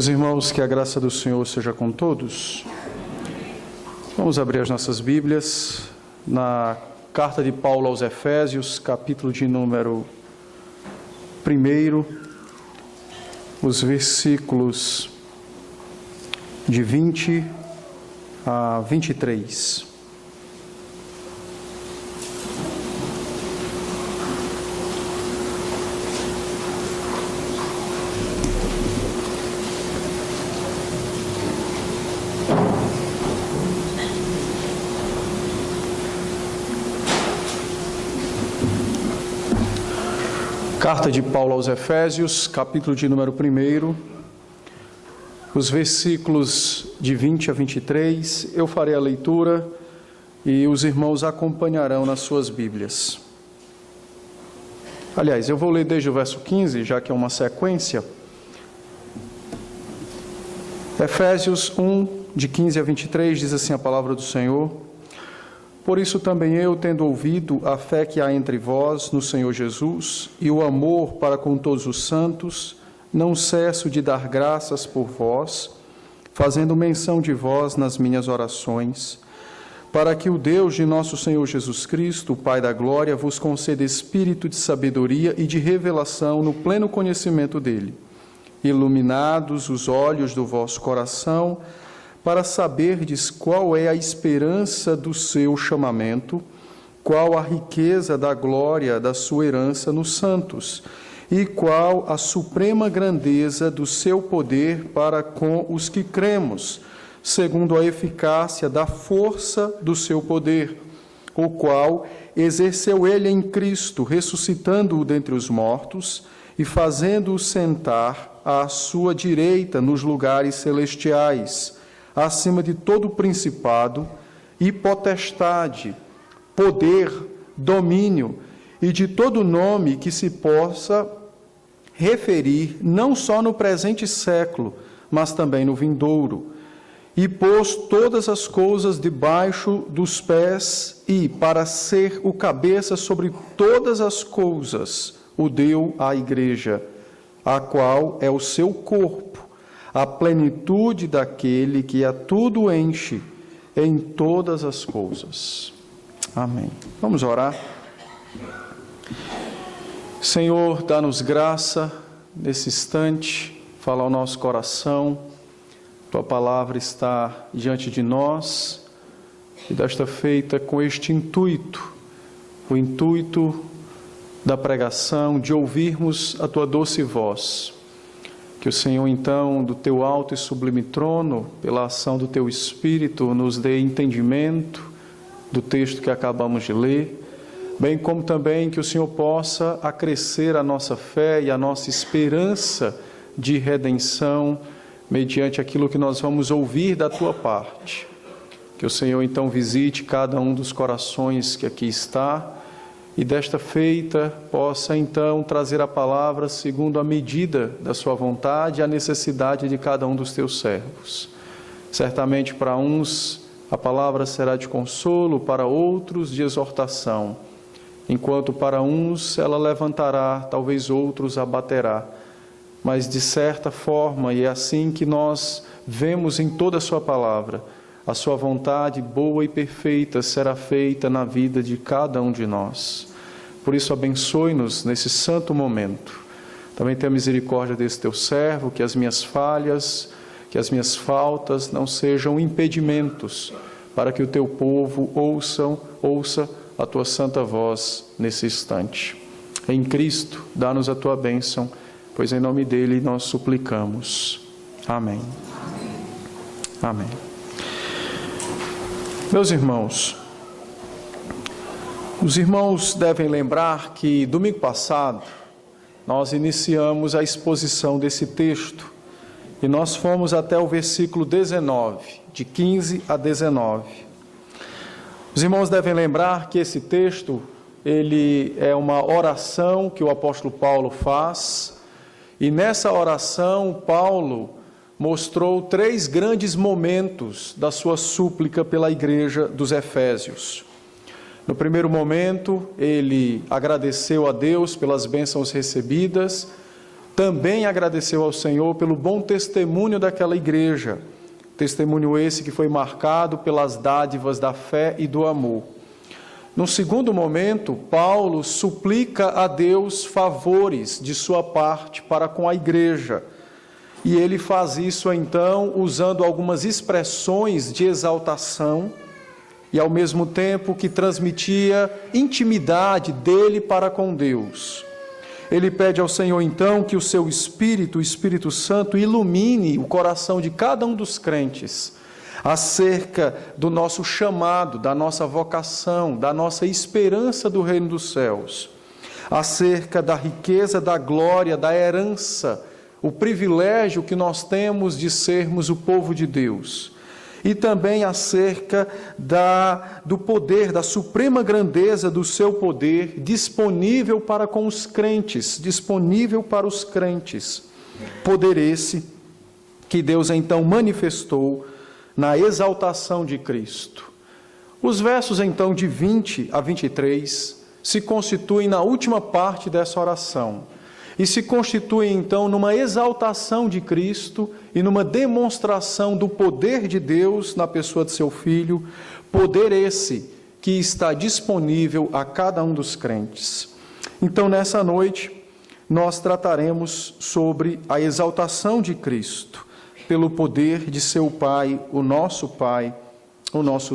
Meus irmãos, que a graça do Senhor seja com todos. Vamos abrir as nossas Bíblias na carta de Paulo aos Efésios, capítulo de número 1, os versículos de 20 a 23. Carta de Paulo aos Efésios, capítulo de número 1, os versículos de 20 a 23, eu farei a leitura e os irmãos acompanharão nas suas Bíblias. Aliás, eu vou ler desde o verso 15, já que é uma sequência. Efésios 1, de 15 a 23, diz assim a palavra do Senhor: Por isso também eu, tendo ouvido a fé que há entre vós no Senhor Jesus e o amor para com todos os santos, não cesso de dar graças por vós, fazendo menção de vós nas minhas orações, para que o Deus de nosso Senhor Jesus Cristo, o Pai da glória, vos conceda espírito de sabedoria e de revelação no pleno conhecimento dele, iluminados os olhos do vosso coração, para saberdes qual é a esperança do seu chamamento, qual a riqueza da glória da sua herança nos santos, e qual a suprema grandeza do seu poder para com os que cremos, segundo a eficácia da força do seu poder, o qual exerceu ele em Cristo, ressuscitando-o dentre os mortos e fazendo-o sentar à sua direita nos lugares celestiais, acima de todo principado e potestade, poder, domínio e de todo nome que se possa referir não só no presente século, mas também no vindouro. E pôs todas as coisas debaixo dos pés e, para ser o cabeça sobre todas as coisas, o deu à igreja, a qual é o seu corpo, a plenitude daquele que a tudo enche em todas as coisas. Amém. Vamos orar. Senhor, dá-nos graça nesse instante, fala ao nosso coração. Tua palavra está diante de nós e desta feita com este intuito, o intuito da pregação, de ouvirmos a tua doce voz. Que o Senhor, então, do teu alto e sublime trono, pela ação do teu Espírito, nos dê entendimento do texto que acabamos de ler, bem como também que o Senhor possa acrescer a nossa fé e a nossa esperança de redenção mediante aquilo que nós vamos ouvir da tua parte. Que o Senhor, então, visite cada um dos corações que aqui está, e desta feita possa então trazer a palavra segundo a medida da sua vontade e a necessidade de cada um dos teus servos. Certamente para uns a palavra será de consolo, para outros de exortação, enquanto para uns ela levantará, talvez outros abaterá. Mas de certa forma, e é assim que nós vemos em toda a sua palavra, a sua vontade boa e perfeita será feita na vida de cada um de nós. Por isso, abençoe-nos nesse santo momento. Também tenha misericórdia desse teu servo, que as minhas falhas, que as minhas faltas não sejam impedimentos para que o teu povo ouça a tua santa voz nesse instante. Em Cristo, dá-nos a tua bênção, pois em nome dele nós suplicamos. Amém. Amém. Meus irmãos, os irmãos devem lembrar que domingo passado nós iniciamos a exposição desse texto e nós fomos até o versículo 19, de 15 a 19. Os irmãos devem lembrar que esse texto, ele é uma oração que o apóstolo Paulo faz, e nessa oração Paulo mostrou 3 grandes momentos da sua súplica pela igreja dos Efésios. No primeiro momento, ele agradeceu a Deus pelas bênçãos recebidas, também agradeceu ao Senhor pelo bom testemunho daquela igreja, testemunho esse que foi marcado pelas dádivas da fé e do amor. No segundo momento, Paulo suplica a Deus favores de sua parte para com a igreja. E ele faz isso então usando algumas expressões de exaltação e ao mesmo tempo que transmitia intimidade dele para com Deus. Ele pede ao Senhor então que o seu Espírito, o Espírito Santo, ilumine o coração de cada um dos crentes acerca do nosso chamado, da nossa vocação, da nossa esperança do reino dos céus, acerca da riqueza, da glória, da herança, o privilégio que nós temos de sermos o povo de Deus, e também acerca do poder, da suprema grandeza do seu poder disponível para com os crentes, disponível para os crentes. Poder esse que Deus então manifestou na exaltação de Cristo. Os versos então de 20 a 23 se constituem na última parte dessa oração e se constituem então numa exaltação de Cristo e numa demonstração do poder de Deus na pessoa de seu Filho, poder esse que está disponível a cada um dos crentes. Então, nessa noite, nós trataremos sobre a exaltação de Cristo, pelo poder de seu Pai, o nosso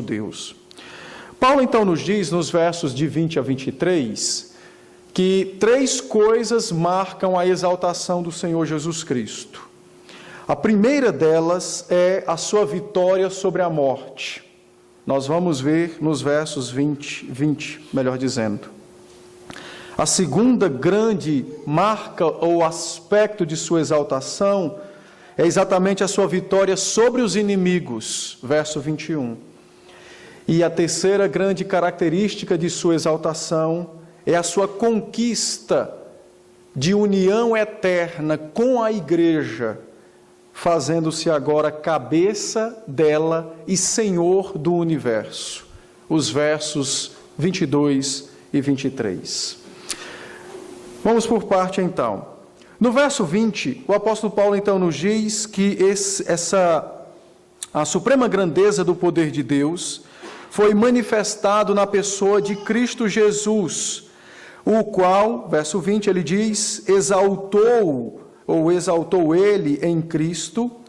Deus. Paulo então nos diz, nos versos de 20 a 23, que 3 coisas marcam a exaltação do Senhor Jesus Cristo. A primeira delas é a sua vitória sobre a morte. Nós vamos ver nos versos 20, melhor dizendo. A segunda grande marca ou aspecto de sua exaltação é exatamente a sua vitória sobre os inimigos, verso 21. E a terceira grande característica de sua exaltação é a sua conquista de união eterna com a igreja, fazendo-se agora cabeça dela e Senhor do universo. Os versos 22 e 23. Vamos por parte então. No verso 20, o apóstolo Paulo então nos diz que a suprema grandeza do poder de Deus foi manifestado na pessoa de Cristo Jesus, o qual, verso 20, ele diz,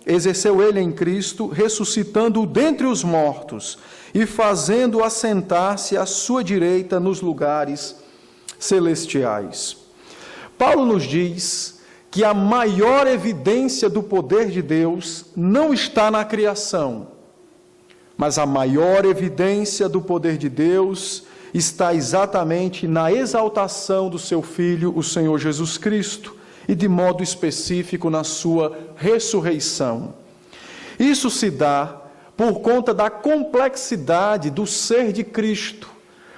exerceu ele em Cristo, ressuscitando-o dentre os mortos e fazendo-o assentar-se à sua direita nos lugares celestiais. Paulo nos diz que a maior evidência do poder de Deus não está na criação, mas a maior evidência do poder de Deus está exatamente na exaltação do seu Filho, o Senhor Jesus Cristo, e de modo específico na sua ressurreição. Isso se dá por conta da complexidade do ser de Cristo.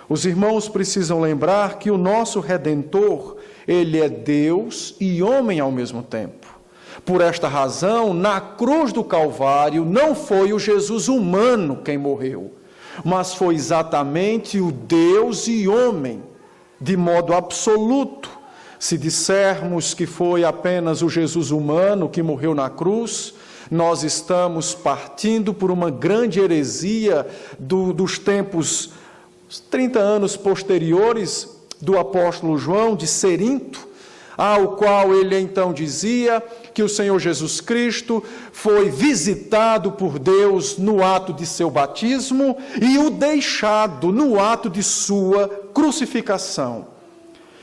Os irmãos precisam lembrar que o nosso Redentor, ele é Deus e homem ao mesmo tempo. Por esta razão, na cruz do Calvário, não foi o Jesus humano quem morreu, mas foi exatamente o Deus e homem, de modo absoluto. Se dissermos que foi apenas o Jesus humano que morreu na cruz, nós estamos partindo por uma grande heresia dos tempos 30 anos posteriores do apóstolo João, de Cerinto, ao qual ele então dizia que o Senhor Jesus Cristo foi visitado por Deus no ato de seu batismo e o deixado no ato de sua crucificação.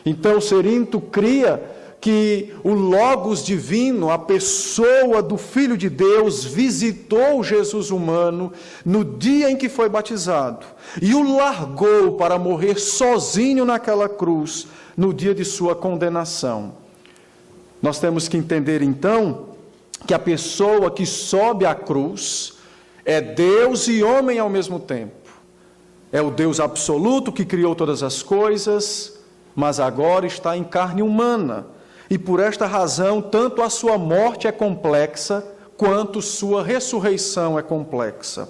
Então Cerinto cria que o Logos divino, a pessoa do Filho de Deus, visitou Jesus humano no dia em que foi batizado e o largou para morrer sozinho naquela cruz no dia de sua condenação. Nós temos que entender então que a pessoa que sobe à cruz é Deus e homem ao mesmo tempo. É o Deus absoluto que criou todas as coisas, mas agora está em carne humana. E por esta razão, tanto a sua morte é complexa, quanto sua ressurreição é complexa.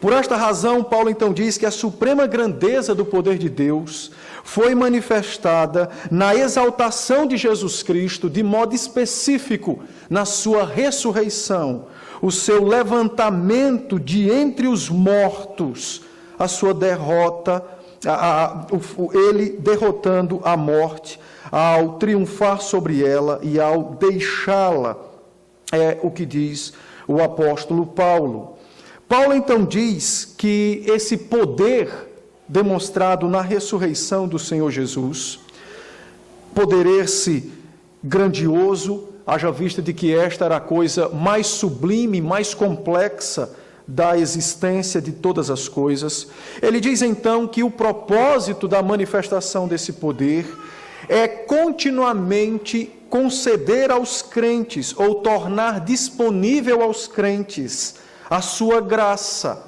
Por esta razão, Paulo então diz que a suprema grandeza do poder de Deus foi manifestada na exaltação de Jesus Cristo, de modo específico, na sua ressurreição, o seu levantamento de entre os mortos, a sua derrota, ele derrotando a morte, ao triunfar sobre ela e ao deixá-la, é o que diz o apóstolo Paulo. Paulo então diz que esse poder demonstrado na ressurreição do Senhor Jesus, poder esse grandioso, haja vista de que esta era a coisa mais sublime, mais complexa da existência de todas as coisas. Ele diz então que o propósito da manifestação desse poder é continuamente conceder aos crentes, ou tornar disponível aos crentes, a sua graça.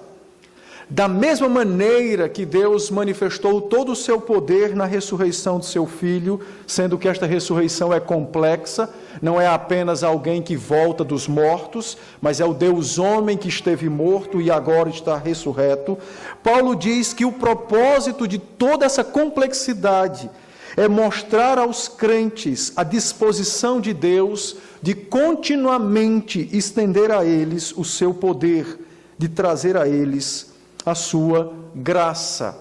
Da mesma maneira que Deus manifestou todo o seu poder na ressurreição de seu Filho, sendo que esta ressurreição é complexa, não é apenas alguém que volta dos mortos, mas é o Deus homem que esteve morto e agora está ressurreto. Paulo diz que o propósito de toda essa complexidade é mostrar aos crentes a disposição de Deus de continuamente estender a eles o seu poder, de trazer a eles a sua graça.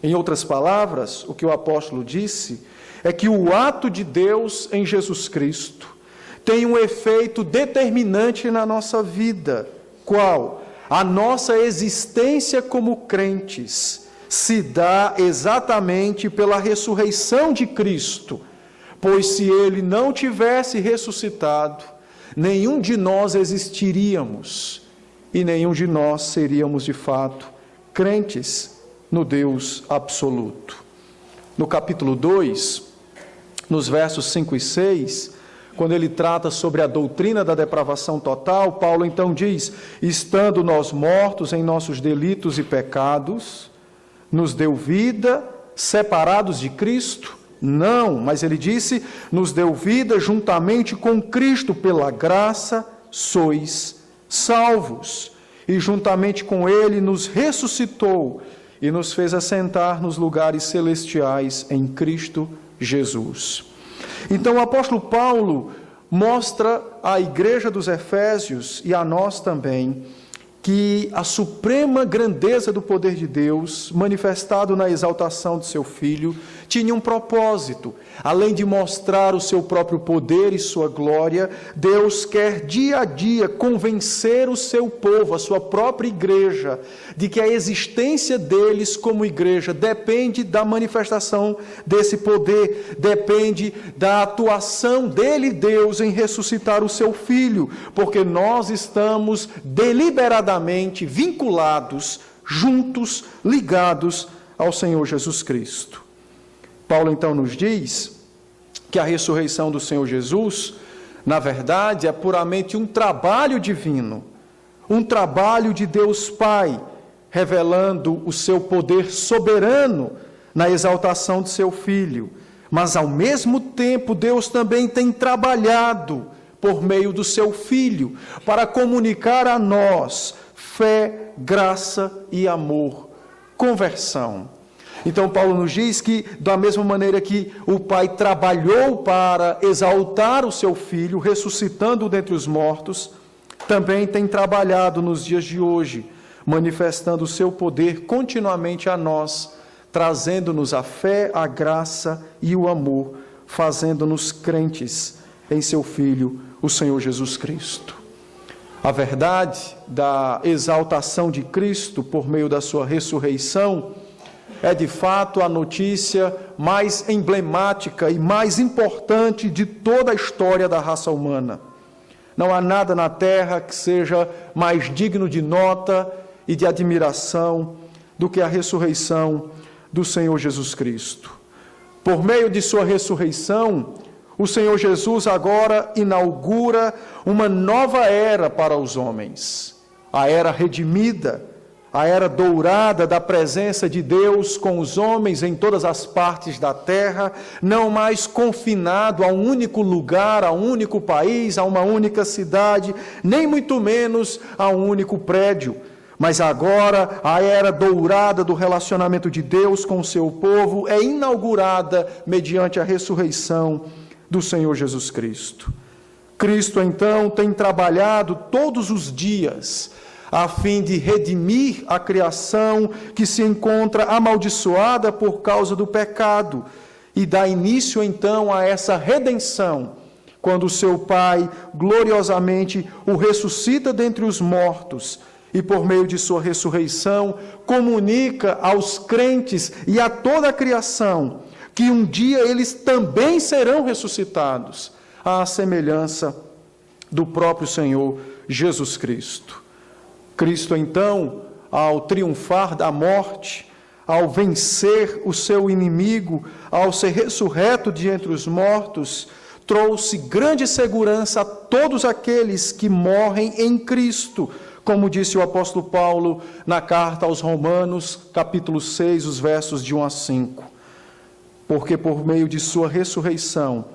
Em outras palavras, o que o apóstolo disse é que o ato de Deus em Jesus Cristo tem um efeito determinante na nossa vida. Qual? A nossa existência como crentes se dá exatamente pela ressurreição de Cristo, pois se Ele não tivesse ressuscitado, nenhum de nós existiríamos e nenhum de nós seríamos de fato crentes no Deus absoluto. No capítulo 2, nos versos 5 e 6, quando ele trata sobre a doutrina da depravação total, Paulo então diz: estando nós mortos em nossos delitos e pecados, nos deu vida, separados de Cristo? Não, mas ele disse, nos deu vida juntamente com Cristo, pela graça sois salvos. E juntamente com ele nos ressuscitou e nos fez assentar nos lugares celestiais em Cristo Jesus. Então o apóstolo Paulo mostra à igreja dos Efésios e a nós também que a suprema grandeza do poder de Deus, manifestado na exaltação de seu Filho, tinha um propósito. Além de mostrar o seu próprio poder e sua glória, Deus quer dia a dia convencer o seu povo, a sua própria igreja, de que a existência deles como igreja depende da manifestação desse poder, depende da atuação dele, Deus, em ressuscitar o seu Filho, porque nós estamos deliberadamente vinculados, juntos, ligados ao Senhor Jesus Cristo. Paulo então nos diz que a ressurreição do Senhor Jesus, na verdade, é puramente um trabalho divino, um trabalho de Deus Pai, revelando o seu poder soberano na exaltação de seu Filho. Mas, ao mesmo tempo, Deus também tem trabalhado por meio do seu Filho para comunicar a nós fé, graça e amor, conversão. Então Paulo nos diz que, da mesma maneira que o Pai trabalhou para exaltar o seu Filho, ressuscitando-o dentre os mortos, também tem trabalhado nos dias de hoje, manifestando o seu poder continuamente a nós, trazendo-nos a fé, a graça e o amor, fazendo-nos crentes em seu Filho, o Senhor Jesus Cristo. A verdade da exaltação de Cristo por meio da sua ressurreição é de fato a notícia mais emblemática e mais importante de toda a história da raça humana. Não há nada na terra que seja mais digno de nota e de admiração do que a ressurreição do Senhor Jesus Cristo. Por meio de sua ressurreição, o Senhor Jesus agora inaugura uma nova era para os homens, a era redimida, a era dourada da presença de Deus com os homens em todas as partes da terra, não mais confinado a um único lugar, a um único país, a uma única cidade, nem muito menos a um único prédio. Mas agora a era dourada do relacionamento de Deus com o seu povo é inaugurada mediante a ressurreição do Senhor Jesus Cristo. Cristo, então, tem trabalhado todos os dias a fim de redimir a criação que se encontra amaldiçoada por causa do pecado e dá início, então, a essa redenção, quando o seu Pai gloriosamente o ressuscita dentre os mortos e, por meio de sua ressurreição, comunica aos crentes e a toda a criação que um dia eles também serão ressuscitados, à semelhança do próprio Senhor Jesus Cristo. Cristo, então, ao triunfar da morte, ao vencer o seu inimigo, ao ser ressurreto de entre os mortos, trouxe grande segurança a todos aqueles que morrem em Cristo, como disse o apóstolo Paulo na carta aos Romanos, capítulo 6, os versos de 1 a 5. Porque por meio de sua ressurreição,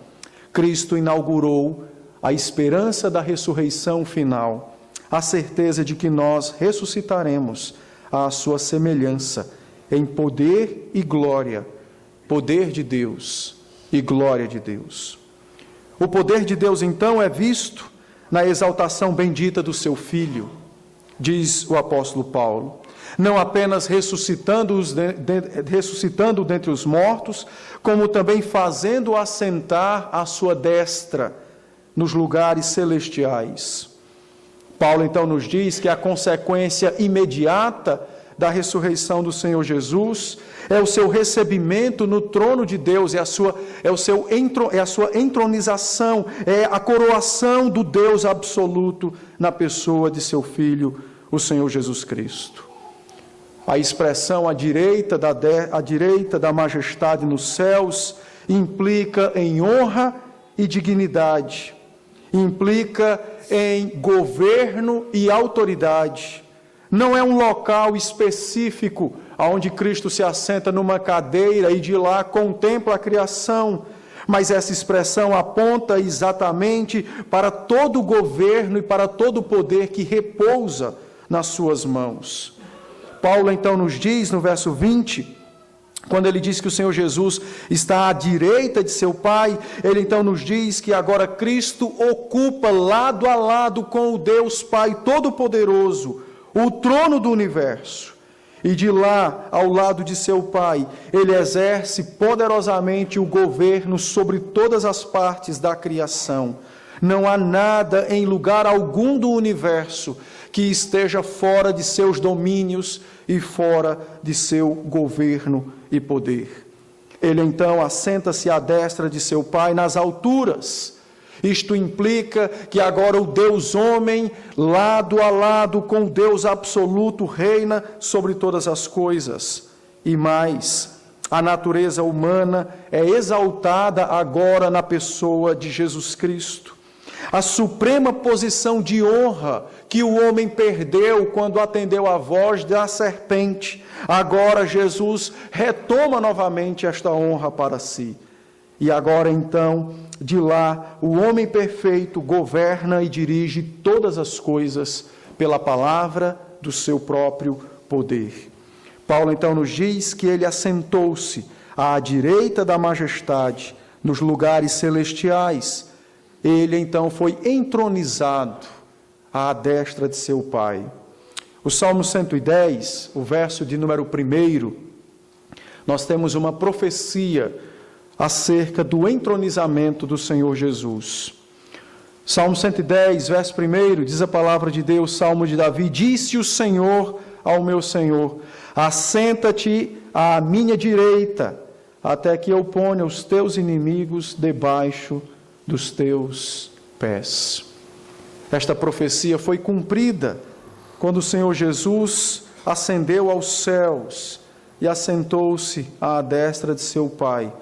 Cristo inaugurou a esperança da ressurreição final, a certeza de que nós ressuscitaremos à sua semelhança em poder e glória, poder de Deus e glória de Deus. O poder de Deus, então, é visto na exaltação bendita do seu Filho, diz o apóstolo Paulo, não apenas ressuscitando dentre os mortos, como também fazendo assentar à sua destra nos lugares celestiais. Paulo, então, nos diz que a consequência imediata da ressurreição do Senhor Jesus é o seu recebimento no trono de Deus, é a sua entronização, é a coroação do Deus absoluto na pessoa de seu Filho, o Senhor Jesus Cristo. A expressão à direita da majestade nos céus implica em honra e dignidade, implica em governo e autoridade. Não é um local específico onde Cristo se assenta numa cadeira e de lá contempla a criação, mas essa expressão aponta exatamente para todo o governo e para todo o poder que repousa nas suas mãos. Paulo então nos diz no verso 20, quando ele diz que o Senhor Jesus está à direita de seu Pai, ele então nos diz que agora Cristo ocupa lado a lado com o Deus Pai Todo-Poderoso o trono do universo. E de lá, ao lado de seu Pai, ele exerce poderosamente o governo sobre todas as partes da criação. Não há nada em lugar algum do universo que esteja fora de seus domínios e fora de seu governo e poder. Ele então assenta-se à destra de seu Pai nas alturas. Isto implica que agora o Deus homem, lado a lado com o Deus absoluto, reina sobre todas as coisas. E mais, a natureza humana é exaltada agora na pessoa de Jesus Cristo. A suprema posição de honra que o homem perdeu quando atendeu à voz da serpente, agora Jesus retoma novamente esta honra para si. E agora então, de lá, o homem perfeito governa e dirige todas as coisas pela palavra do seu próprio poder. Paulo então nos diz que ele assentou-se à direita da majestade nos lugares celestiais. Ele então foi entronizado à destra de seu Pai. O Salmo 110, o verso de número 1, nós temos uma profecia acerca do entronizamento do Senhor Jesus. Salmo 110, verso 1, diz a palavra de Deus, Salmo de Davi, disse o Senhor ao meu Senhor, assenta-te à minha direita, até que eu ponha os teus inimigos debaixo dos teus pés. Esta profecia foi cumprida quando o Senhor Jesus ascendeu aos céus e assentou-se à destra de seu Pai,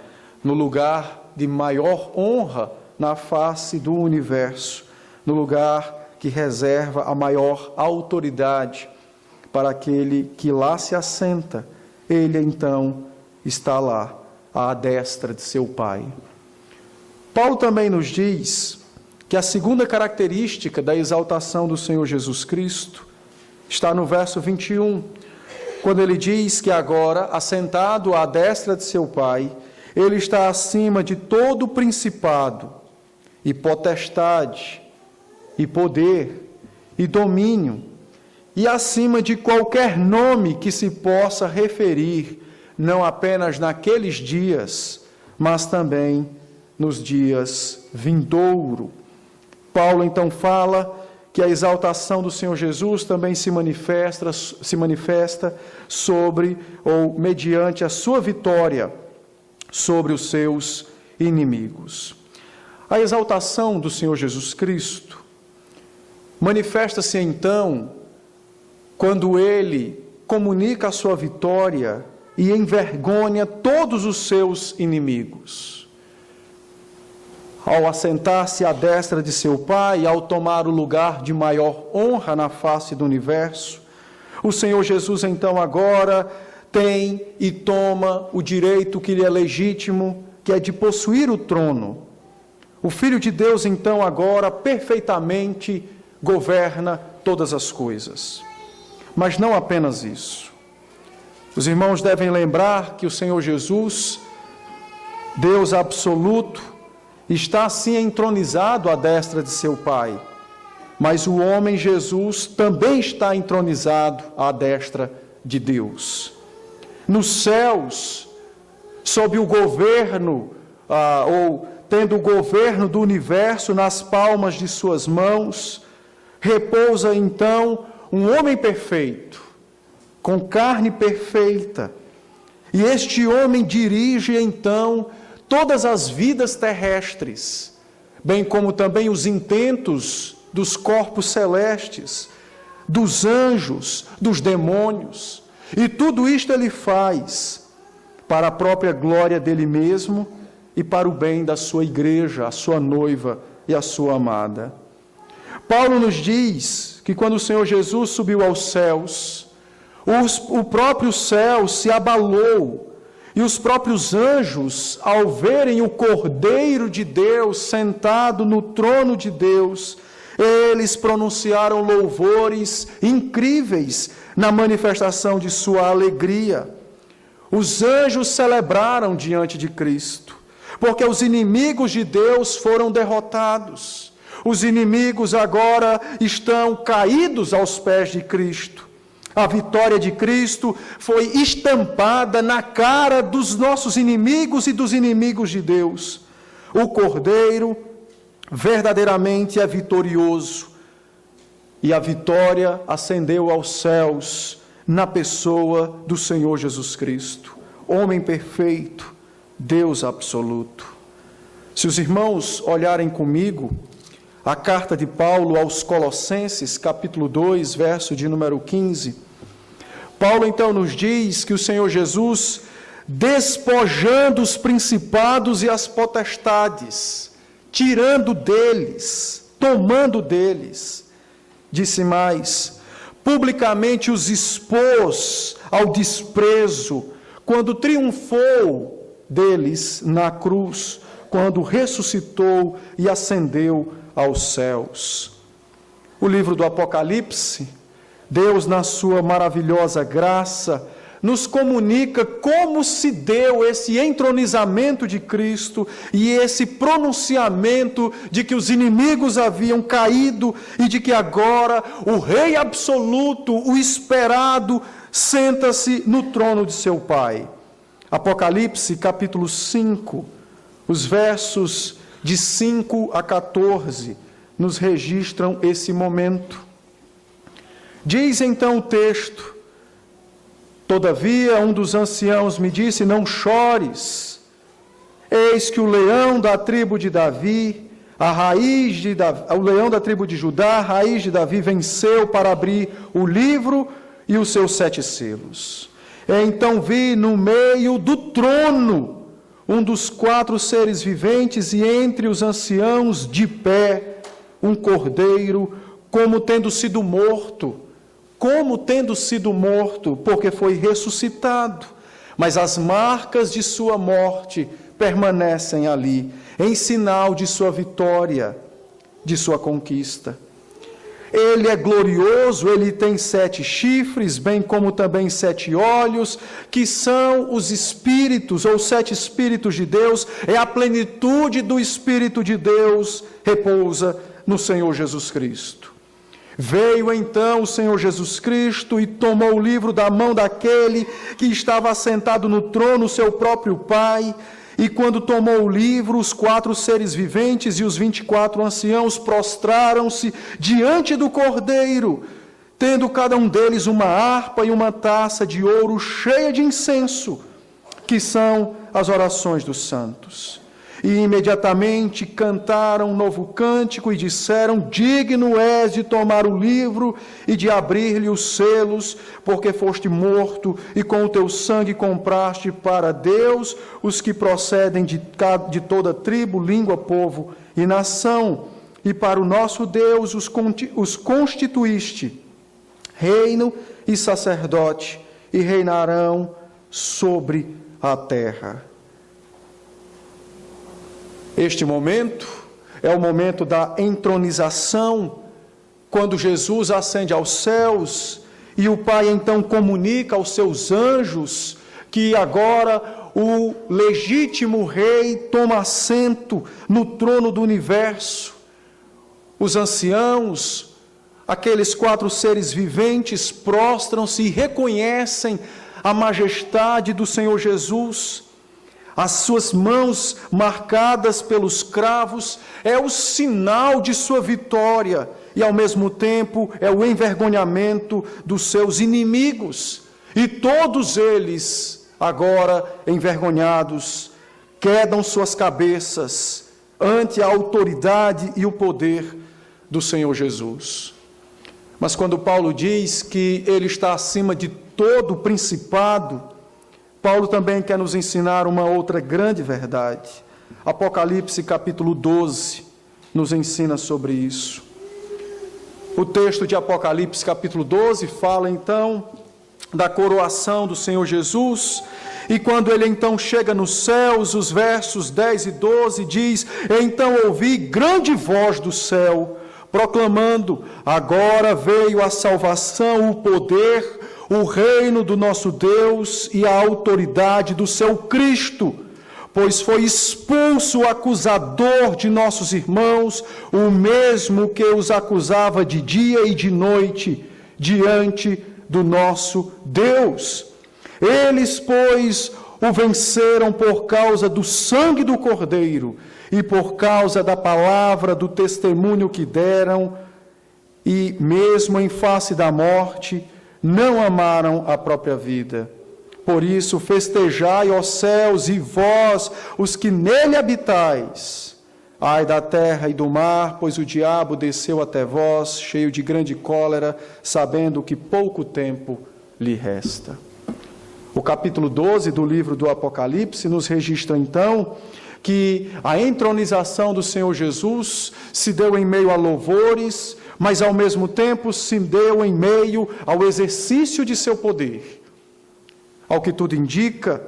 no lugar de maior honra na face do universo, no lugar que reserva a maior autoridade para aquele que lá se assenta. Ele então está lá, à destra de seu Pai. Paulo também nos diz que a segunda característica da exaltação do Senhor Jesus Cristo está no verso 21, quando ele diz que agora, assentado à destra de seu Pai, ele está acima de todo principado e potestade e poder e domínio, e acima de qualquer nome que se possa referir, não apenas naqueles dias, mas também nos dias vindouro. Paulo então fala que a exaltação do Senhor Jesus também se manifesta sobre ou mediante a sua vitória sobre os seus inimigos. A exaltação do Senhor Jesus Cristo manifesta-se então quando ele comunica a sua vitória e envergonha todos os seus inimigos. Ao assentar-se à destra de seu Pai, ao tomar o lugar de maior honra na face do universo, o Senhor Jesus então agora tem e toma o direito que lhe é legítimo, que é de possuir o trono. O Filho de Deus então agora perfeitamente governa todas as coisas. Mas não apenas isso. Os irmãos devem lembrar que o Senhor Jesus, Deus absoluto, está assim entronizado à destra de seu Pai. Mas o homem Jesus também está entronizado à destra de Deus. Nos céus, sob o governo, ou tendo o governo do universo nas palmas de suas mãos, repousa então um homem perfeito, com carne perfeita. E este homem dirige então todas as vidas terrestres, bem como também os intentos dos corpos celestes, dos anjos, dos demônios. E tudo isto ele faz para a própria glória dele mesmo e para o bem da sua igreja, a sua noiva e a sua amada. Paulo nos diz que quando o Senhor Jesus subiu aos céus, o próprio céu se abalou, e os próprios anjos, ao verem o Cordeiro de Deus sentado no trono de Deus, eles pronunciaram louvores incríveis na manifestação de sua alegria. Os anjos celebraram diante de Cristo, porque os inimigos de Deus foram derrotados. Os inimigos agora estão caídos aos pés de Cristo. A vitória de Cristo foi estampada na cara dos nossos inimigos e dos inimigos de Deus. O Cordeiro verdadeiramente é vitorioso, e a vitória ascendeu aos céus na pessoa do Senhor Jesus Cristo, homem perfeito, Deus absoluto. Se os irmãos olharem comigo a carta de Paulo aos Colossenses, capítulo 2, verso de número 15, Paulo então nos diz que o Senhor Jesus, despojando os principados e as potestades, tirando deles, tomando deles, disse mais, publicamente os expôs ao desprezo, quando triunfou deles na cruz, quando ressuscitou e ascendeu aos céus. O livro do Apocalipse, Deus, na sua maravilhosa graça, nos comunica como se deu esse entronizamento de Cristo e esse pronunciamento de que os inimigos haviam caído e de que agora o Rei absoluto, o esperado, senta-se no trono de seu Pai. Apocalipse, capítulo 5, os versos de 5 a 14, nos registram esse momento. Diz então o texto: todavia um dos anciãos me disse, não chores, eis que o leão da tribo de Davi, o leão da tribo de Judá, a raiz de Davi, venceu para abrir o livro e os seus 7 selos. Então vi no meio do trono um dos 4 seres viventes, e entre os anciãos de pé um cordeiro, como tendo sido morto, como tendo sido morto, porque foi ressuscitado, mas as marcas de sua morte permanecem ali, em sinal de sua vitória, de sua conquista. Ele é glorioso, ele tem 7 chifres, bem como também 7 olhos, que são os Espíritos, ou 7 Espíritos de Deus, é a plenitude do Espírito de Deus, repousa no Senhor Jesus Cristo. Veio então o Senhor Jesus Cristo e tomou o livro da mão daquele que estava assentado no trono, seu próprio Pai. E quando tomou o livro, os 4 seres viventes e os 24 anciãos prostraram-se diante do Cordeiro, tendo cada um deles uma harpa e uma taça de ouro cheia de incenso, que são as orações dos santos. E imediatamente cantaram um novo cântico e disseram: digno és de tomar o livro e de abrir-lhe os selos, porque foste morto e com o teu sangue compraste para Deus os que procedem de toda tribo, língua, povo e nação, e para o nosso Deus os constituíste reino e sacerdote, e reinarão sobre a terra. Este momento é o momento da entronização, quando Jesus ascende aos céus e o Pai então comunica aos seus anjos que agora o legítimo rei toma assento no trono do universo. Os anciãos, aqueles 4 seres viventes, prostram-se e reconhecem a majestade do Senhor Jesus. As suas mãos marcadas pelos cravos é o sinal de sua vitória e, ao mesmo tempo, é o envergonhamento dos seus inimigos. E todos eles, agora envergonhados, quedam suas cabeças ante a autoridade e o poder do Senhor Jesus. Mas quando Paulo diz que ele está acima de todo principado, Paulo também quer nos ensinar uma outra grande verdade. Apocalipse capítulo 12 nos ensina sobre isso. O texto de Apocalipse capítulo 12 fala então da coroação do Senhor Jesus, e quando ele então chega nos céus, os versos 10 e 12 diz: então ouvi grande voz do céu, proclamando: agora veio a salvação, o poder, o reino do nosso Deus e a autoridade do seu Cristo, pois foi expulso o acusador de nossos irmãos, o mesmo que os acusava de dia e de noite diante do nosso Deus. Eles, pois, o venceram por causa do sangue do Cordeiro e por causa da palavra do testemunho que deram, e mesmo em face da morte, não amaram a própria vida. Por isso, festejai, ó céus, e vós, os que nele habitais. Ai da terra e do mar, pois o diabo desceu até vós, cheio de grande cólera, sabendo que pouco tempo lhe resta. O capítulo 12 do livro do Apocalipse nos registra, então, que a entronização do Senhor Jesus se deu em meio a louvores, mas ao mesmo tempo se deu em meio ao exercício de seu poder. Ao que tudo indica,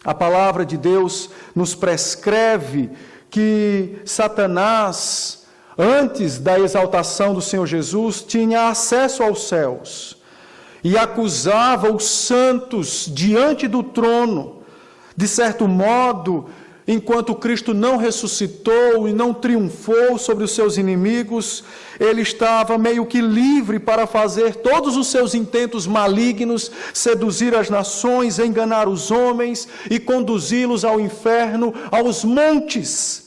a palavra de Deus nos prescreve que Satanás, antes da exaltação do Senhor Jesus, tinha acesso aos céus e acusava os santos diante do trono. De certo modo, enquanto Cristo não ressuscitou e não triunfou sobre os seus inimigos, ele estava meio que livre para fazer todos os seus intentos malignos, seduzir as nações, enganar os homens e conduzi-los ao inferno, aos montes.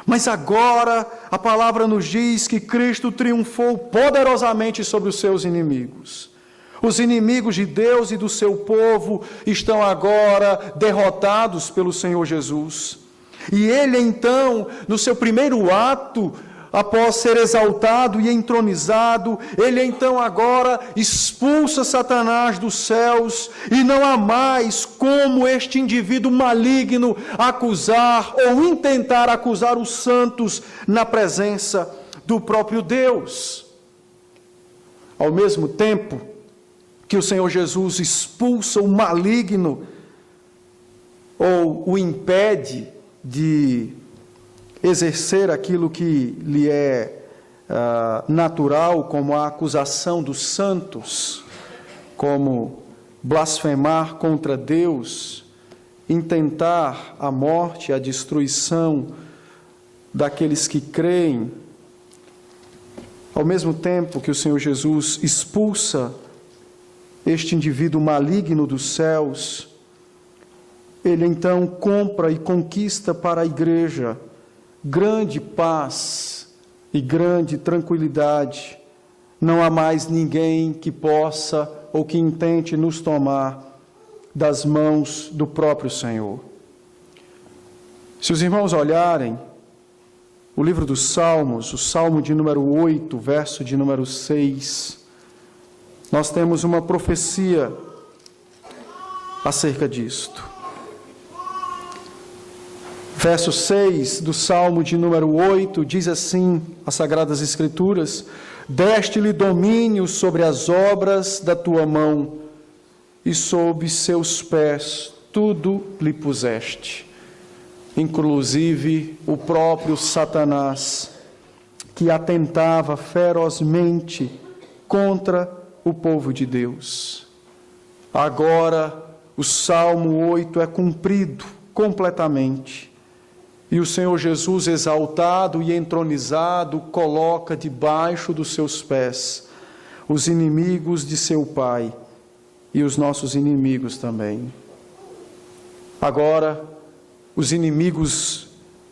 Mas agora a palavra nos diz que Cristo triunfou poderosamente sobre os seus inimigos. Os inimigos de Deus e do seu povo estão agora derrotados pelo Senhor Jesus. E ele então, no seu primeiro ato, após ser exaltado e entronizado, ele então agora expulsa Satanás dos céus, e não há mais como este indivíduo maligno acusar ou intentar acusar os santos na presença do próprio Deus. Ao mesmo tempo que o Senhor Jesus expulsa o maligno ou o impede de exercer aquilo que lhe é natural, como a acusação dos santos, como blasfemar contra Deus, intentar a morte, a destruição daqueles que creem. Ao mesmo tempo que o Senhor Jesus expulsa este indivíduo maligno dos céus, ele então compra e conquista para a igreja grande paz e grande tranquilidade. Não há mais ninguém que possa ou que intente nos tomar das mãos do próprio Senhor. Se os irmãos olharem o livro dos Salmos, o Salmo de número 8, verso de número 6, nós temos uma profecia acerca disto. Verso 6 do Salmo de número 8 diz assim, as Sagradas Escrituras: deste-lhe domínio sobre as obras da tua mão, e sob seus pés tudo lhe puseste. Inclusive o próprio Satanás, que atentava ferozmente contra o povo de Deus. Agora o Salmo 8 é cumprido completamente. E o Senhor Jesus, exaltado e entronizado, coloca debaixo dos seus pés os inimigos de seu Pai e os nossos inimigos também. Agora, os inimigos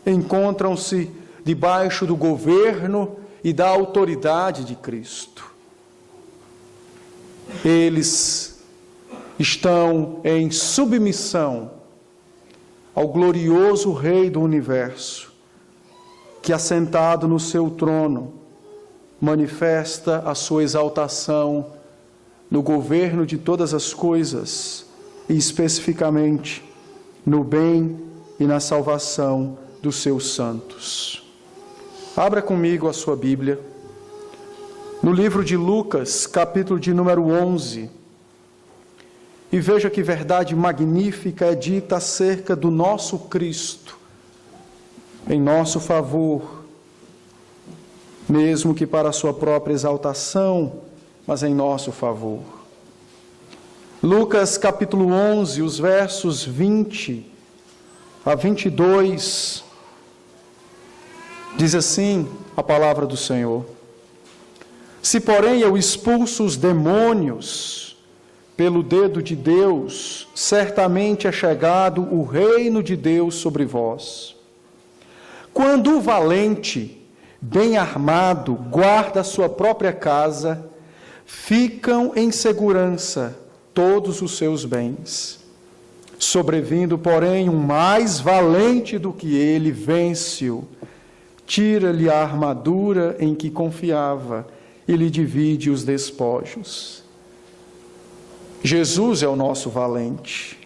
encontram-se debaixo do governo e da autoridade de Cristo. Eles estão em submissão ao glorioso Rei do Universo, que, assentado no seu trono, manifesta a sua exaltação no governo de todas as coisas, e especificamente no bem e na salvação dos seus santos. Abra comigo a sua Bíblia, no livro de Lucas, capítulo de número 11, e veja que verdade magnífica é dita acerca do nosso Cristo, em nosso favor, mesmo que para a sua própria exaltação, mas em nosso favor. Lucas capítulo 11, os versos 20 a 22, diz assim a palavra do Senhor: se porém eu expulso os demônios pelo dedo de Deus, certamente é chegado o reino de Deus sobre vós. Quando o valente, bem armado, guarda a sua própria casa, ficam em segurança todos os seus bens. Sobrevindo, porém, um mais valente do que ele, vence-o, tira-lhe a armadura em que confiava e lhe divide os despojos. Jesus é o nosso valente.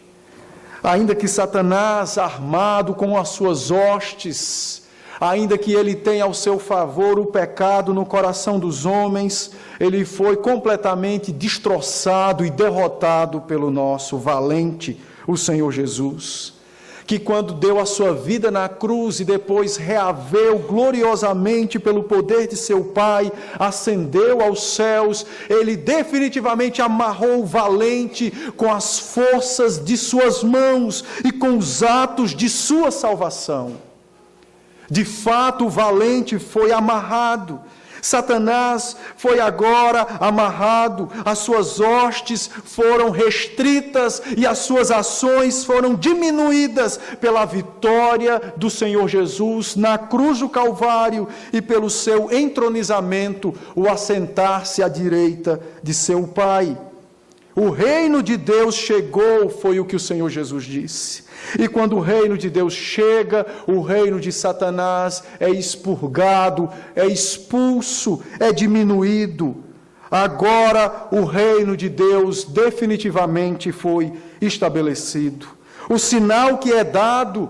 Ainda que Satanás, armado com as suas hostes, ainda que ele tenha ao seu favor o pecado no coração dos homens, ele foi completamente destroçado e derrotado pelo nosso valente, o Senhor Jesus, que quando deu a sua vida na cruz e depois reaveu gloriosamente pelo poder de seu Pai, ascendeu aos céus, ele definitivamente amarrou o valente com as forças de suas mãos e com os atos de sua salvação. De fato, o valente foi amarrado. Satanás foi agora amarrado, as suas hostes foram restritas e as suas ações foram diminuídas pela vitória do Senhor Jesus na cruz do Calvário e pelo seu entronizamento, o assentar-se à direita de seu Pai. O reino de Deus chegou, foi o que o Senhor Jesus disse. E quando o reino de Deus chega, o reino de Satanás é expurgado, é expulso, é diminuído. Agora o reino de Deus definitivamente foi estabelecido. O sinal que é dado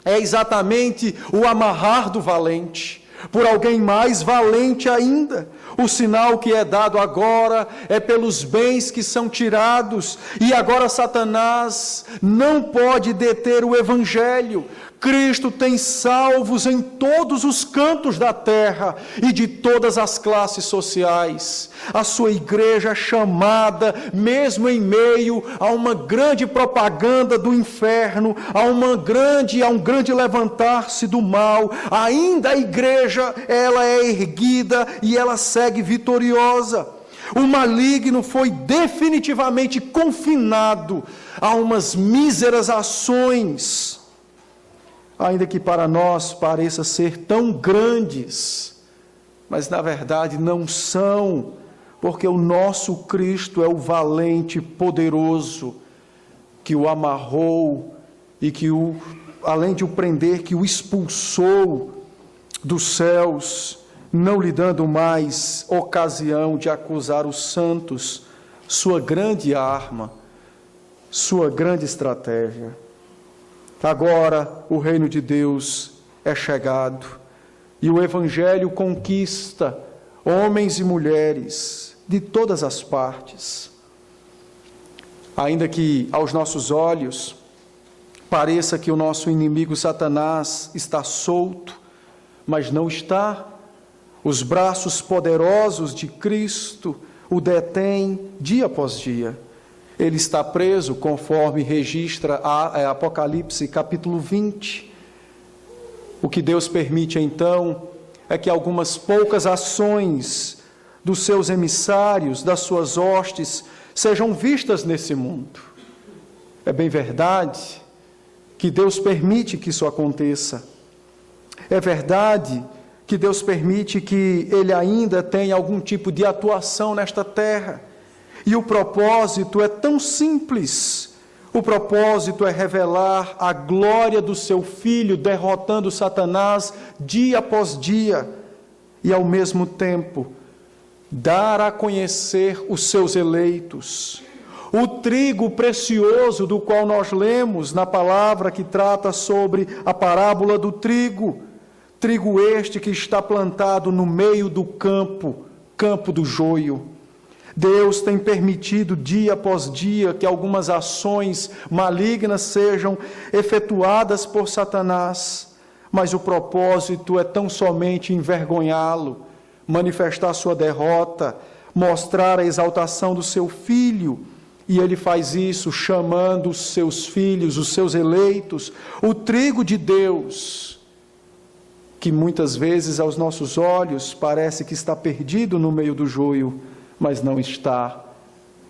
é exatamente o amarrar do valente por alguém mais valente ainda. O sinal que é dado agora é pelos bens que são tirados, e agora Satanás não pode deter o Evangelho. Cristo tem salvos em todos os cantos da terra e de todas as classes sociais. A sua igreja é chamada, mesmo em meio a uma grande propaganda do inferno, a um grande levantar-se do mal, ainda a igreja, ela é erguida e ela segue vitoriosa. O maligno foi definitivamente confinado a umas míseras ações, ainda que para nós pareça ser tão grandes, mas na verdade não são, porque o nosso Cristo é o valente, poderoso, que o amarrou e que além de o prender, que o expulsou dos céus, não lhe dando mais ocasião de acusar os santos, sua grande arma, sua grande estratégia. Agora o reino de Deus é chegado e o Evangelho conquista homens e mulheres de todas as partes. Ainda que aos nossos olhos pareça que o nosso inimigo Satanás está solto, mas não está. Os braços poderosos de Cristo o detêm dia após dia. Ele está preso, conforme registra Apocalipse capítulo 20. O que Deus permite então é que algumas poucas ações dos seus emissários, das suas hostes, sejam vistas nesse mundo. É bem verdade que Deus permite que isso aconteça. É verdade que Deus permite que Ele ainda tenha algum tipo de atuação nesta terra. E o propósito é tão simples. O propósito é revelar a glória do seu Filho, derrotando Satanás dia após dia. E ao mesmo tempo, dar a conhecer os seus eleitos. O trigo precioso do qual nós lemos na palavra que trata sobre a parábola do trigo. Trigo este que está plantado no meio do campo do joio. Deus tem permitido dia após dia que algumas ações malignas sejam efetuadas por Satanás, mas o propósito é tão somente envergonhá-lo, manifestar sua derrota, mostrar a exaltação do seu Filho, e ele faz isso chamando os seus filhos, os seus eleitos, o trigo de Deus, que muitas vezes aos nossos olhos parece que está perdido no meio do joio, mas não está.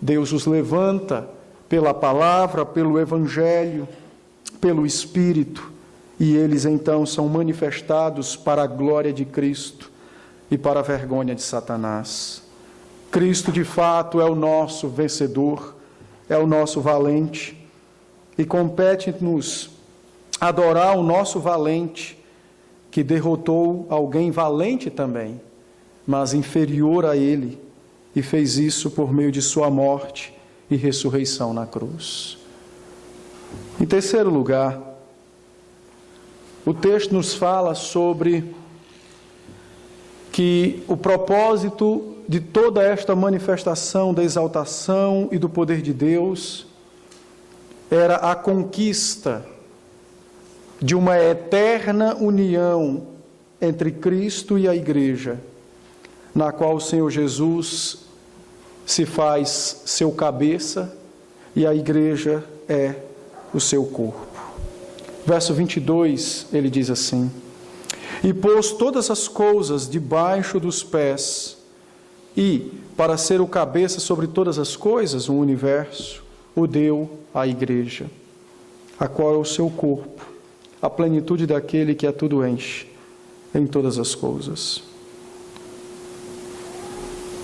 Deus os levanta pela palavra, pelo Evangelho, pelo Espírito, e eles então são manifestados para a glória de Cristo e para a vergonha de Satanás. Cristo de fato é o nosso vencedor, é o nosso valente, e compete-nos adorar o nosso valente, que derrotou alguém valente também, mas inferior a ele, e fez isso por meio de sua morte e ressurreição na cruz. Em terceiro lugar, o texto nos fala sobre que o propósito de toda esta manifestação da exaltação e do poder de Deus era a conquista de uma eterna união entre Cristo e a igreja, na qual o Senhor Jesus se faz seu cabeça e a igreja é o seu corpo. Verso 22, ele diz assim: e pôs todas as coisas debaixo dos pés, e, para ser o cabeça sobre todas as coisas, o universo, o deu à igreja, a qual é o seu corpo, a plenitude daquele que a tudo enche, em todas as coisas.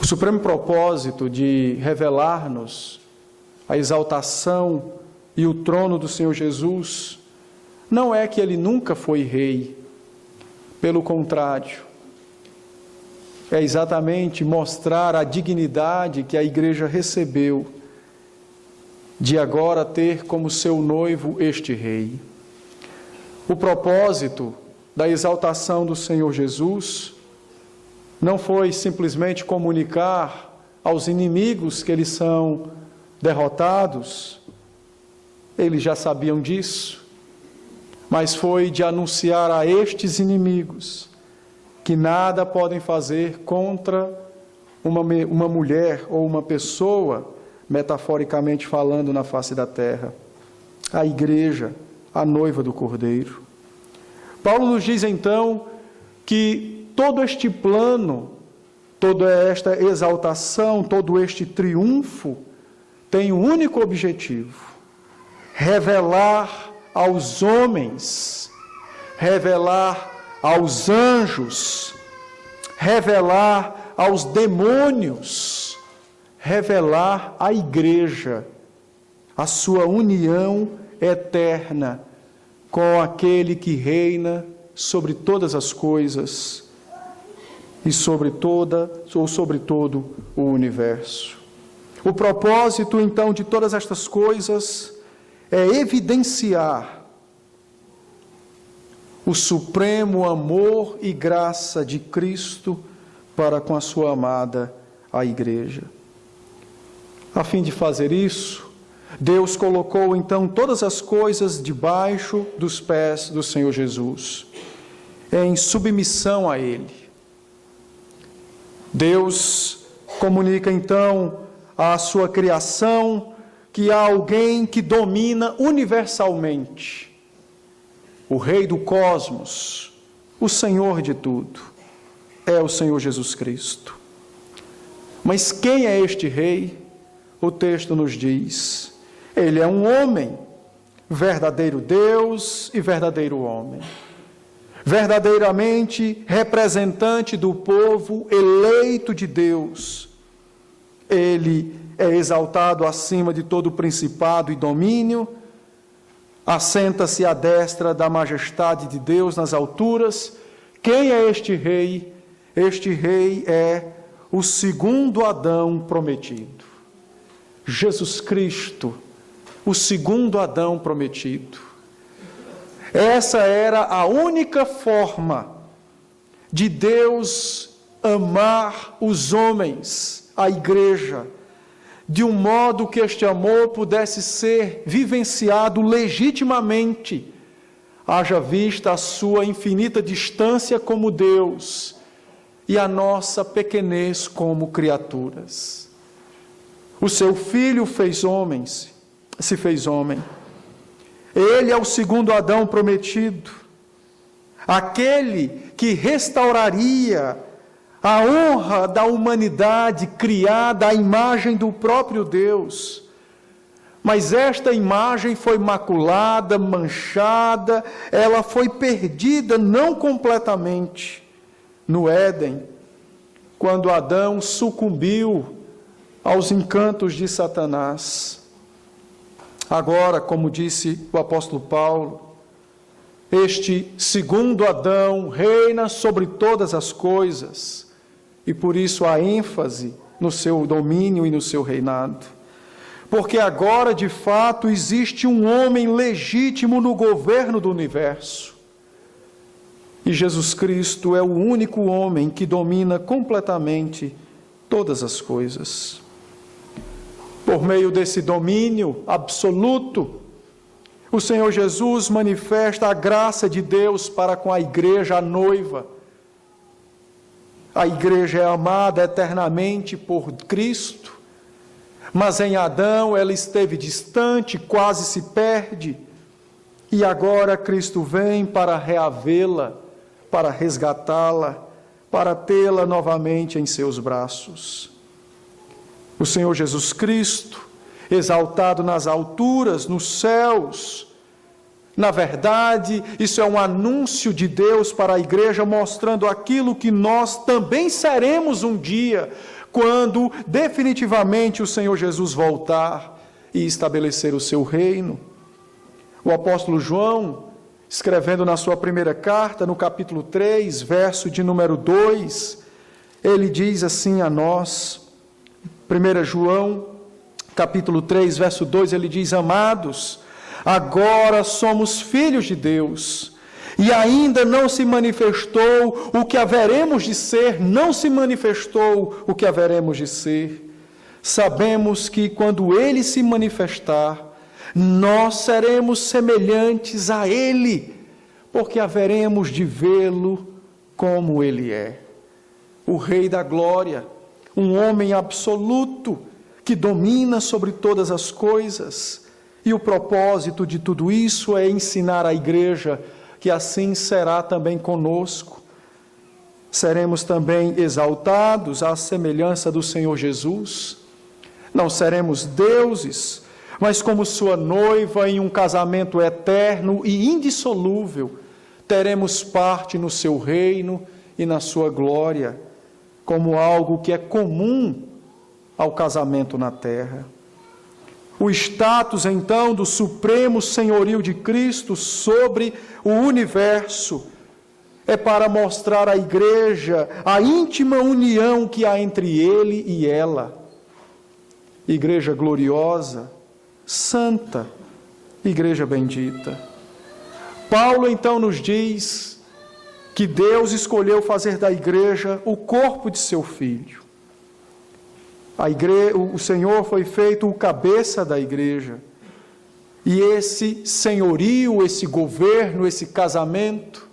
O supremo propósito de revelar-nos a exaltação e o trono do Senhor Jesus não é que ele nunca foi rei. Pelo contrário, é exatamente mostrar a dignidade que a igreja recebeu de agora ter como seu noivo este rei. O propósito da exaltação do Senhor Jesus não foi simplesmente comunicar aos inimigos que eles são derrotados, eles já sabiam disso, mas foi de anunciar a estes inimigos que nada podem fazer contra uma mulher ou uma pessoa, metaforicamente falando, na face da terra, a igreja, a noiva do Cordeiro. Paulo nos diz então que todo este plano, toda esta exaltação, todo este triunfo tem um único objetivo: revelar aos homens, revelar aos anjos, revelar aos demônios, revelar à igreja a sua união eterna com aquele que reina sobre todas as coisas e sobre todo o universo. O propósito, então, de todas estas coisas é evidenciar o supremo amor e graça de Cristo para com a sua amada, a igreja. A fim de fazer isso, Deus colocou então todas as coisas debaixo dos pés do Senhor Jesus, em submissão a Ele. Deus comunica então à sua criação que há alguém que domina universalmente, o Rei do cosmos, o Senhor de tudo, é o Senhor Jesus Cristo. Mas quem é este Rei? O texto nos diz: Ele é um homem, verdadeiro Deus e verdadeiro homem, verdadeiramente representante do povo eleito de Deus. Ele é exaltado acima de todo principado e domínio, assenta-se à destra da majestade de Deus nas alturas. Quem é este Rei? Este Rei é o segundo Adão prometido. Jesus Cristo, o segundo Adão prometido. Essa era a única forma de Deus amar os homens, a igreja, de um modo que este amor pudesse ser vivenciado legitimamente, haja vista a sua infinita distância como Deus e a nossa pequenez como criaturas. O seu Filho se fez homem. Ele é o segundo Adão prometido, aquele que restauraria a honra da humanidade criada à imagem do próprio Deus. Mas esta imagem foi maculada, manchada, ela foi perdida, não completamente, no Éden, quando Adão sucumbiu aos encantos de Satanás. Agora, como disse o apóstolo Paulo, este segundo Adão reina sobre todas as coisas, e por isso há ênfase no seu domínio e no seu reinado. Porque agora, de fato, existe um homem legítimo no governo do universo. E Jesus Cristo é o único homem que domina completamente todas as coisas. Por meio desse domínio absoluto, o Senhor Jesus manifesta a graça de Deus para com a igreja, a noiva. A igreja é amada eternamente por Cristo, mas em Adão ela esteve distante, quase se perde, e agora Cristo vem para reavê-la, para resgatá-la, para tê-la novamente em seus braços. O Senhor Jesus Cristo, exaltado nas alturas, nos céus. Na verdade, isso é um anúncio de Deus para a igreja, mostrando aquilo que nós também seremos um dia, quando definitivamente o Senhor Jesus voltar e estabelecer o seu reino. O apóstolo João, escrevendo na sua primeira carta, no capítulo 3, verso de número 2, ele diz assim a nós, 1 João, capítulo 3, verso 2, ele diz: Amados, agora somos filhos de Deus, e ainda não se manifestou o que haveremos de ser, não se manifestou o que haveremos de ser, sabemos que quando Ele se manifestar, nós seremos semelhantes a Ele, porque haveremos de vê-lo como Ele é. O Rei da Glória, um homem absoluto, que domina sobre todas as coisas. E o propósito de tudo isso é ensinar à igreja que assim será também conosco. Seremos também exaltados à semelhança do Senhor Jesus. Não seremos deuses, mas como sua noiva em um casamento eterno e indissolúvel, teremos parte no seu reino e na sua glória, como algo que é comum ao casamento na terra. O status, então, do supremo senhorio de Cristo sobre o universo é para mostrar à igreja a íntima união que há entre ele e ela. Igreja gloriosa, santa, igreja bendita. Paulo, então, nos diz que Deus escolheu fazer da igreja o corpo de seu Filho. O Senhor foi feito o cabeça da igreja. E esse senhorio, esse governo, esse casamento,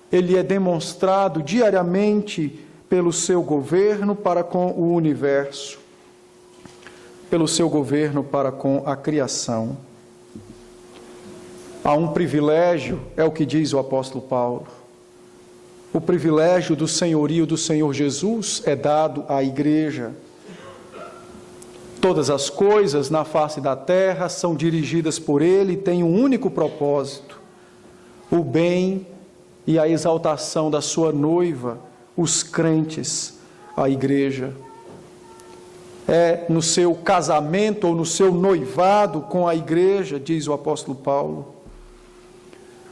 ele é demonstrado diariamente pelo seu governo para com o universo, pelo seu governo para com a criação. Há um privilégio, é o que diz o apóstolo Paulo. O privilégio do senhorio do Senhor Jesus é dado à igreja. Todas as coisas na face da terra são dirigidas por Ele e têm um único propósito: o bem e a exaltação da sua noiva, os crentes, a igreja. É no seu casamento ou no seu noivado com a igreja, diz o apóstolo Paulo,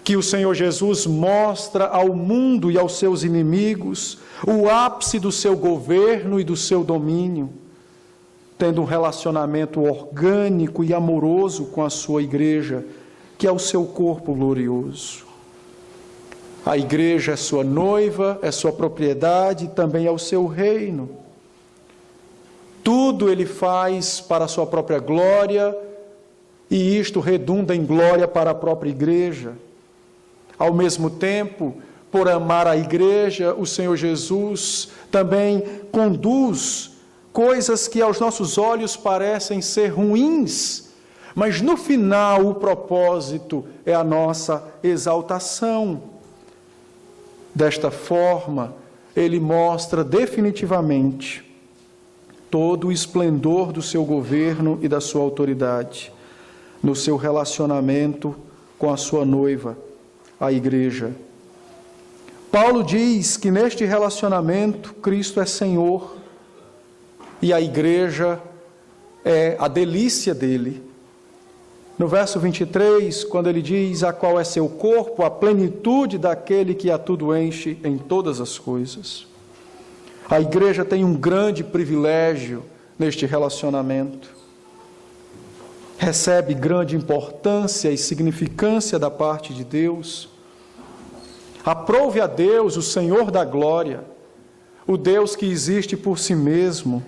que o Senhor Jesus mostra ao mundo e aos seus inimigos o ápice do seu governo e do seu domínio, tendo um relacionamento orgânico e amoroso com a sua igreja, que é o seu corpo glorioso. A igreja é sua noiva, é sua propriedade, também é o seu reino. Tudo ele faz para a sua própria glória, e isto redunda em glória para a própria igreja. Ao mesmo tempo, por amar a igreja, o Senhor Jesus também conduz coisas que aos nossos olhos parecem ser ruins, mas no final o propósito é a nossa exaltação. Desta forma, ele mostra definitivamente todo o esplendor do seu governo e da sua autoridade, no seu relacionamento com a sua noiva, a igreja. Paulo diz que neste relacionamento Cristo é Senhor, e a igreja é a delícia dele. No verso 23, quando ele diz: a qual é seu corpo, a plenitude daquele que a tudo enche em todas as coisas. A igreja tem um grande privilégio neste relacionamento. Recebe grande importância e significância da parte de Deus. Aprove a Deus, o Senhor da glória, o Deus que existe por si mesmo,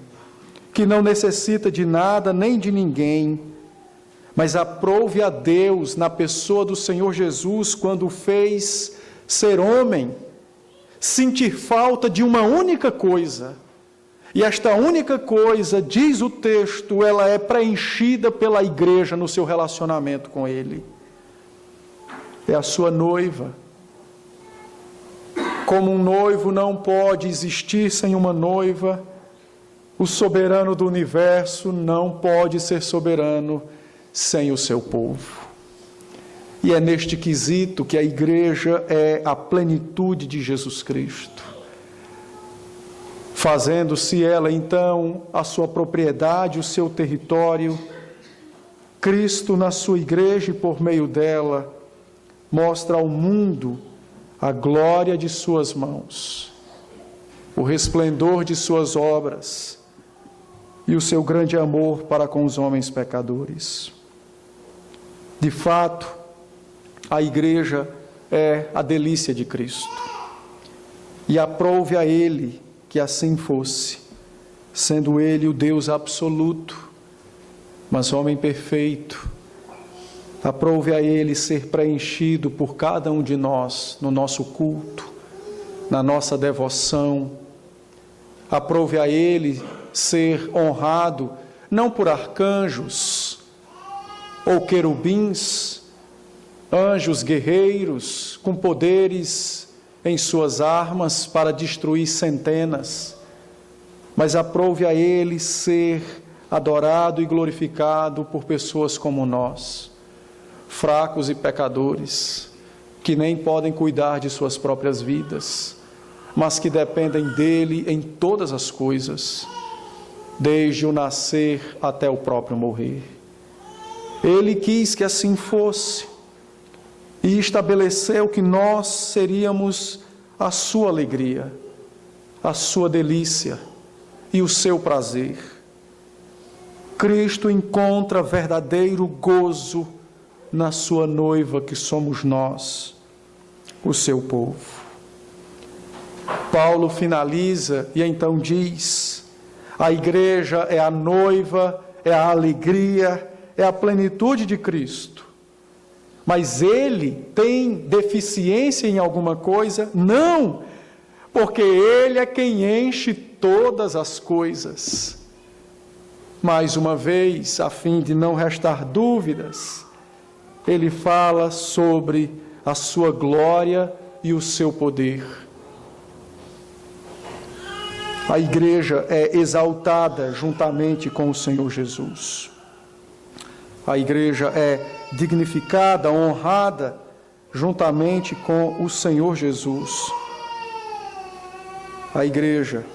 que não necessita de nada nem de ninguém, mas aprove a Deus na pessoa do Senhor Jesus, quando o fez ser homem, sentir falta de uma única coisa. E esta única coisa, diz o texto, ela é preenchida pela igreja no seu relacionamento com Ele. É a sua noiva. Como um noivo não pode existir sem uma noiva, o soberano do universo não pode ser soberano sem o seu povo. E é neste quesito que a igreja é a plenitude de Jesus Cristo, fazendo-se ela então a sua propriedade, o seu território. Cristo na sua igreja e por meio dela mostra ao mundo a glória de suas mãos, o resplendor de suas obras e o seu grande amor para com os homens pecadores. De fato, a igreja é a delícia de Cristo. E aprouve a Ele que assim fosse, sendo Ele o Deus absoluto, mas homem perfeito. Aprouve a Ele ser preenchido por cada um de nós no nosso culto, na nossa devoção. Aprouve a Ele ser honrado não por arcanjos ou querubins, anjos guerreiros com poderes em suas armas para destruir centenas, mas aprouve a Ele ser adorado e glorificado por pessoas como nós, fracos e pecadores, que nem podem cuidar de suas próprias vidas, mas que dependem dEle em todas as coisas, desde o nascer até o próprio morrer. Ele quis que assim fosse e estabeleceu que nós seríamos a sua alegria, a sua delícia e o seu prazer. Cristo encontra verdadeiro gozo na sua noiva, que somos nós, o seu povo. Paulo finaliza e então diz: a igreja é a noiva, é a alegria, é a plenitude de Cristo. Mas ele tem deficiência em alguma coisa? Não, porque ele é quem enche todas as coisas. Mais uma vez, a fim de não restar dúvidas, ele fala sobre a sua glória e o seu poder. A igreja é exaltada juntamente com o Senhor Jesus. A igreja é dignificada, honrada, juntamente com o Senhor Jesus. A igreja,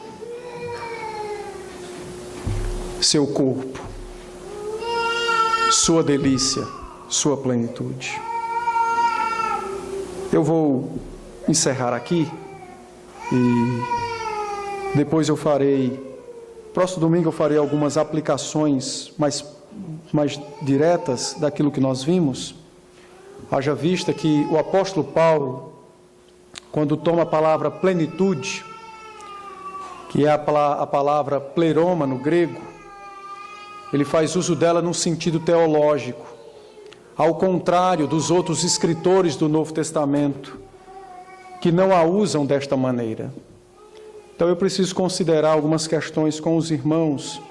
seu corpo, sua delícia, sua plenitude. Eu vou encerrar aqui e depois próximo domingo eu farei algumas aplicações mais diretas daquilo que nós vimos. Haja vista que o apóstolo Paulo, quando toma a palavra plenitude, que é a palavra pleroma no grego, ele faz uso dela num sentido teológico, ao contrário dos outros escritores do Novo Testamento, que não a usam desta maneira. Então eu preciso considerar algumas questões com os irmãos,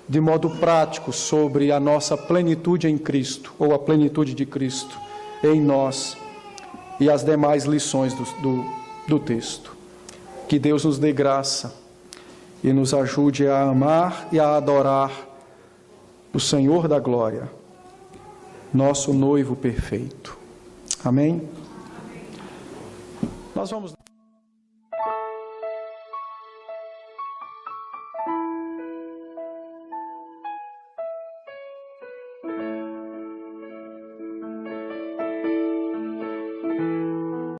de modo prático, sobre a nossa plenitude em Cristo, ou a plenitude de Cristo em nós, e as demais lições do texto. Que Deus nos dê graça e nos ajude a amar e a adorar o Senhor da glória, nosso noivo perfeito. Amém? Nós vamos...